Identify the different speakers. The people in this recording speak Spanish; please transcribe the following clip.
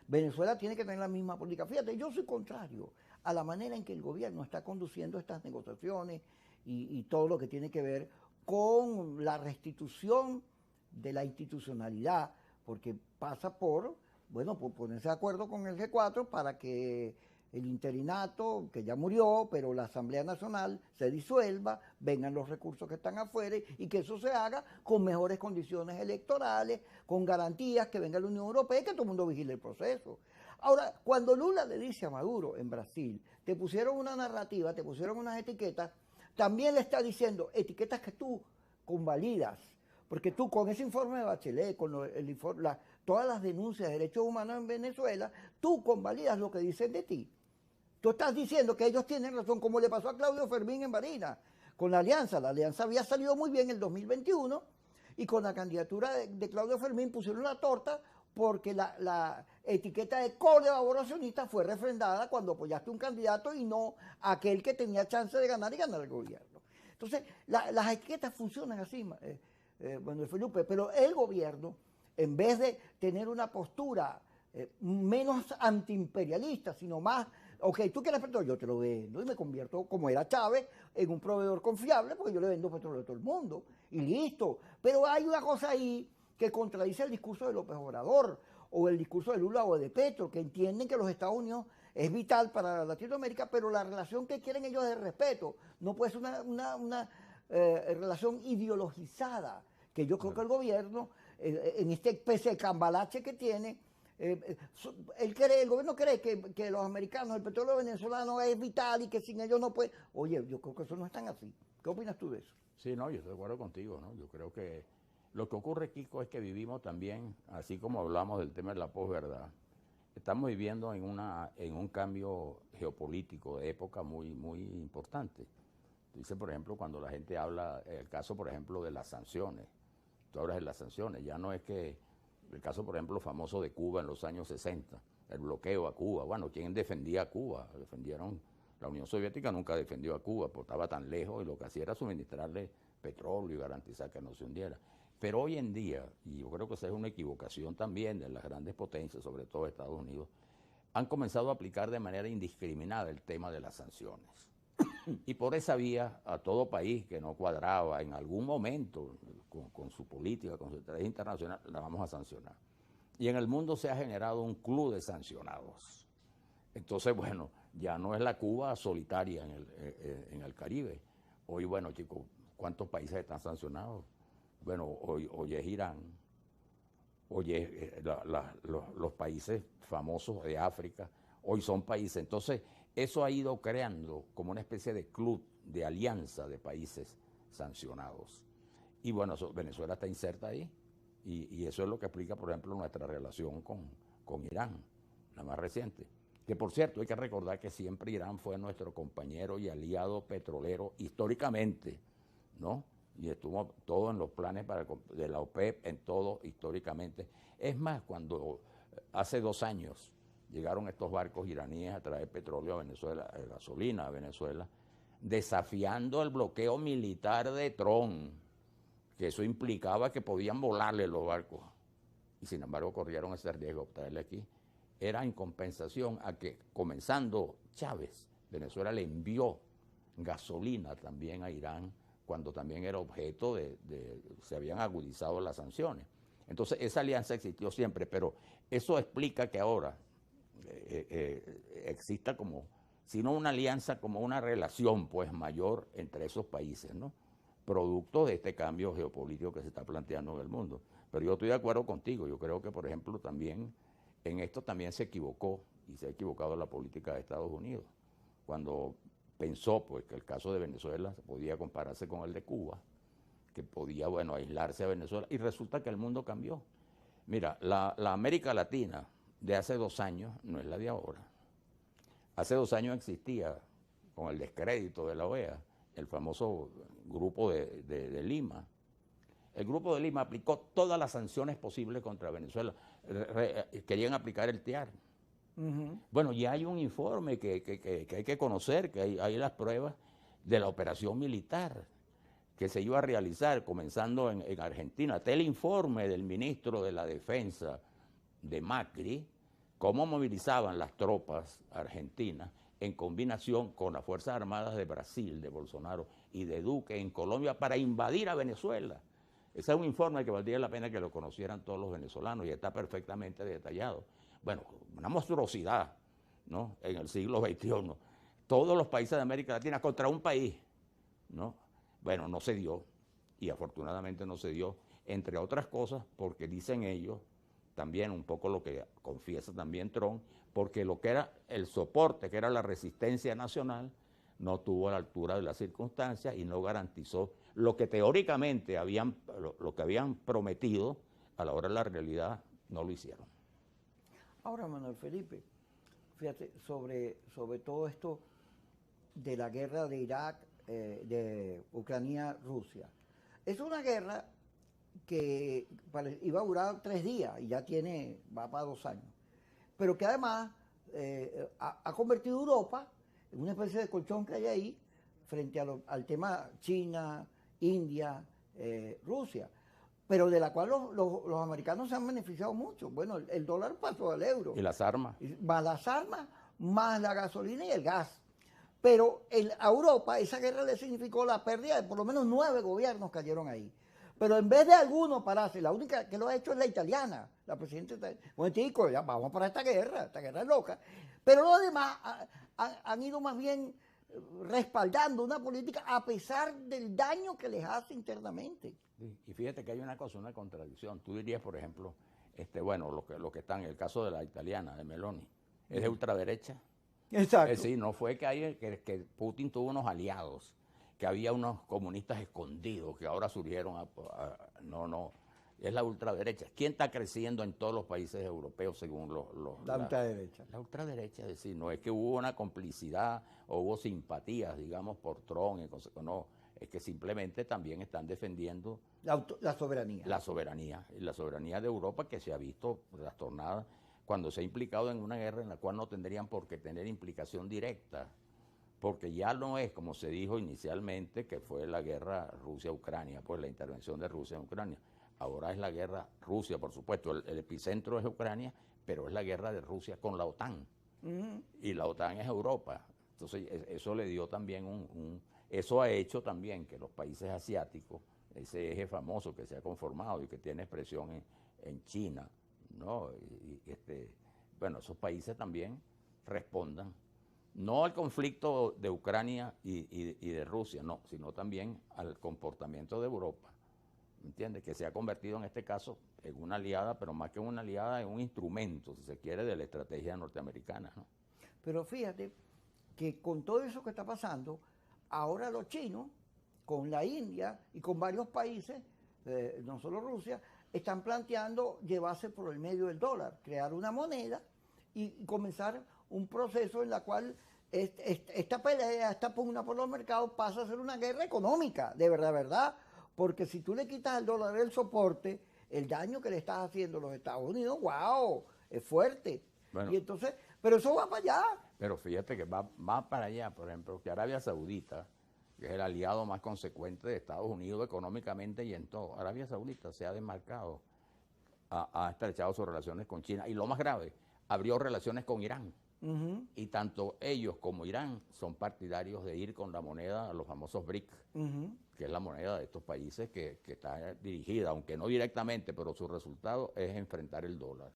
Speaker 1: Venezuela tiene que tener la misma política. Fíjate, yo soy contrario a la manera en que el gobierno está conduciendo estas negociaciones y todo lo que tiene que ver con la restitución de la institucionalidad, porque pasa por, bueno, por ponerse de acuerdo con el G4 para que el interinato, que ya murió, pero la Asamblea Nacional se disuelva, vengan los recursos que están afuera y que eso se haga con mejores condiciones electorales, con garantías, que venga la Unión Europea y que todo el mundo vigile el proceso. Ahora, cuando Lula le dice a Maduro en Brasil, te pusieron una narrativa, te pusieron unas etiquetas, también le está diciendo etiquetas que tú convalidas, porque tú con ese informe de Bachelet, con todas las denuncias de derechos humanos en Venezuela, tú convalidas lo que dicen de ti. Tú estás diciendo que ellos tienen razón, como le pasó a Claudio Fermín en Barinas, con la alianza. La alianza había salido muy bien en el 2021 y con la candidatura de Claudio Fermín pusieron la torta porque la etiqueta de colaboracionista fue refrendada cuando apoyaste un candidato y no aquel que tenía chance de ganar y ganar el gobierno. Entonces, las etiquetas funcionan así, Manuel Felipe, pero el gobierno, en vez de tener una postura menos antiimperialista, sino más, ok, tú quieres petróleo, yo te lo vendo y me convierto, como era Chávez, en un proveedor confiable porque yo le vendo petróleo a todo el mundo y listo. Pero hay una cosa ahí que contradice el discurso de López Obrador o el discurso de Lula o de Petro, que entienden que los Estados Unidos es vital para Latinoamérica, pero la relación que quieren ellos es de respeto, no puede ser una relación ideologizada, que yo creo que el gobierno, en esta especie de cambalache que tiene, el gobierno cree que los americanos, el petróleo venezolano es vital y que sin ellos no puede. Oye, yo creo que eso no es tan así. ¿Qué opinas tú de eso?
Speaker 2: Sí, no, yo estoy de acuerdo contigo, ¿no? Yo creo que lo que ocurre, Kiko, es que vivimos también, así como hablamos del tema de la posverdad, estamos viviendo en un cambio geopolítico de época muy, muy importante. Dice, por ejemplo, cuando la gente habla, el caso, por ejemplo, de las sanciones. Tú hablas de las sanciones, ya no es que el caso, por ejemplo, famoso de Cuba en los años 60, el bloqueo a Cuba. Bueno, ¿quién defendía a Cuba? Defendieron, la Unión Soviética nunca defendió a Cuba, porque estaba tan lejos y lo que hacía era suministrarle petróleo y garantizar que no se hundiera. Pero hoy en día, y yo creo que esa es una equivocación también de las grandes potencias, sobre todo Estados Unidos, han comenzado a aplicar de manera indiscriminada el tema de las sanciones. Y por esa vía, a todo país que no cuadraba en algún momento con su política, con su estrategia internacional, la vamos a sancionar. Y en el mundo se ha generado un club de sancionados. Entonces, bueno, ya no es la Cuba solitaria en el Caribe. Hoy, bueno, chicos, ¿cuántos países están sancionados? Bueno, hoy es Irán, hoy es los países famosos de África, hoy son países. Entonces, eso ha ido creando como una especie de club, de alianza de países sancionados. Y bueno, Venezuela está inserta ahí. Y eso es lo que explica, por ejemplo, nuestra relación con Irán, la más reciente. Que por cierto, hay que recordar que siempre Irán fue nuestro compañero y aliado petrolero históricamente, ¿no? Y estuvo todo en los planes de la OPEP, en todo históricamente. Es más, cuando hace 2 años llegaron estos barcos iraníes a traer petróleo a Venezuela, gasolina a Venezuela, desafiando el bloqueo militar de Trump, que eso implicaba que podían volarle los barcos. Y sin embargo corrieron ese riesgo de traerle aquí. Era en compensación a que, comenzando Chávez, Venezuela le envió gasolina también a Irán, cuando también era objeto se habían agudizado las sanciones. Entonces esa alianza existió siempre, pero eso explica que ahora exista como, si no una alianza, como una relación pues mayor entre esos países, ¿no? Producto de este cambio geopolítico que se está planteando en el mundo. Pero yo estoy de acuerdo contigo, yo creo que por ejemplo también en esto también se equivocó, y se ha equivocado la política de Estados Unidos, cuando pensó pues que el caso de Venezuela podía compararse con el de Cuba, que podía, bueno, aislarse a Venezuela, y resulta que el mundo cambió. Mira, la América Latina de hace 2 años no es la de ahora. Hace 2 años existía, con el descrédito de la OEA, el famoso Grupo de Lima. El Grupo de Lima aplicó todas las sanciones posibles contra Venezuela. Querían aplicar el TIAR. Bueno, ya hay un informe que hay que conocer, que hay las pruebas de la operación militar que se iba a realizar comenzando en Argentina. Hasta el informe del ministro de la Defensa de Macri cómo movilizaban las tropas argentinas en combinación con las Fuerzas Armadas de Brasil, de Bolsonaro y de Duque en Colombia para invadir a Venezuela. Ese es un informe que valdría la pena que lo conocieran todos los venezolanos y está perfectamente detallado. Bueno, una monstruosidad, ¿no? En el siglo XXI. Todos los países de América Latina contra un país, ¿no? Bueno, no se dio, y afortunadamente no se dio, entre otras cosas porque dicen ellos, también un poco lo que confiesa también Trump, porque lo que era el soporte, que era la resistencia nacional, no tuvo a la altura de las circunstancias y no garantizó lo que teóricamente lo que habían prometido, a la hora de la realidad no lo hicieron.
Speaker 1: Ahora, Manuel Felipe, fíjate, sobre todo esto de la guerra de Irak, de Ucrania-Rusia. Es una guerra que iba a durar 3 días y ya va para 2 años. Pero que además ha convertido a Europa en una especie de colchón que hay ahí frente al tema China, India, Rusia, pero de la cual los americanos se han beneficiado mucho. Bueno, el dólar pasó al euro.
Speaker 2: ¿Y las armas?
Speaker 1: Más las armas, más la gasolina y el gas. Pero a Europa esa guerra le significó la pérdida de por lo menos 9 gobiernos cayeron ahí. Pero en vez de alguno pararse, la única que lo ha hecho es la italiana, la presidenta italiana. Momentico, ya vamos para esta guerra es loca. Pero los demás han ido más bien respaldando una política a pesar del daño que les hace internamente.
Speaker 2: Sí, y fíjate que hay una cosa, una contradicción. Tú dirías, por ejemplo, bueno, lo que está en el caso de la italiana, de Meloni, es de ultraderecha.
Speaker 1: Exacto.
Speaker 2: Es decir, no fue que Putin tuvo unos aliados, que había unos comunistas escondidos que ahora surgieron no, es la ultraderecha. ¿Quién está creciendo en todos los países europeos según
Speaker 1: la ultraderecha?
Speaker 2: La ultraderecha, es decir, no es que hubo una complicidad o hubo simpatías, digamos, por Trump, no, es que simplemente también están defendiendo
Speaker 1: la soberanía.
Speaker 2: La soberanía, y la soberanía de Europa, que se ha visto trastornada cuando se ha implicado en una guerra en la cual no tendrían por qué tener implicación directa, porque ya no es como se dijo inicialmente, que fue la guerra Rusia-Ucrania, pues la intervención de Rusia en Ucrania. Ahora es la guerra Rusia, por supuesto, el epicentro es Ucrania, pero es la guerra de Rusia con la OTAN, y la OTAN es Europa. Entonces eso le dio también eso ha hecho también que los países asiáticos, ese eje famoso que se ha conformado y que tiene expresión en China, ¿no? Bueno, esos países también respondan, no al conflicto de Ucrania y de Rusia, no, sino también al comportamiento de Europa, ¿entiendes? Que se ha convertido en este caso en una aliada, pero más que una aliada, en un instrumento, si se quiere, de la estrategia norteamericana, ¿no?
Speaker 1: Pero fíjate que con todo eso que está pasando, ahora los chinos, con la India y con varios países, no solo Rusia, están planteando llevarse por el medio del dólar, crear una moneda y comenzar un proceso en la cual esta pelea, esta pugna por los mercados pasa a ser una guerra económica, de verdad, porque si tú le quitas al dólar el soporte, el daño que le estás haciendo a los Estados Unidos, wow, es fuerte. Bueno, y entonces, pero eso va para allá.
Speaker 2: Pero fíjate que va para allá, por ejemplo, que Arabia Saudita, que es el aliado más consecuente de Estados Unidos económicamente y en todo. Arabia Saudita se ha desmarcado, ha estrechado sus relaciones con China y lo más grave, abrió relaciones con Irán. Y tanto ellos como Irán son partidarios de ir con la moneda, los famosos BRIC, que es la moneda de estos países que está dirigida, aunque no directamente, pero su resultado es enfrentar el dólar.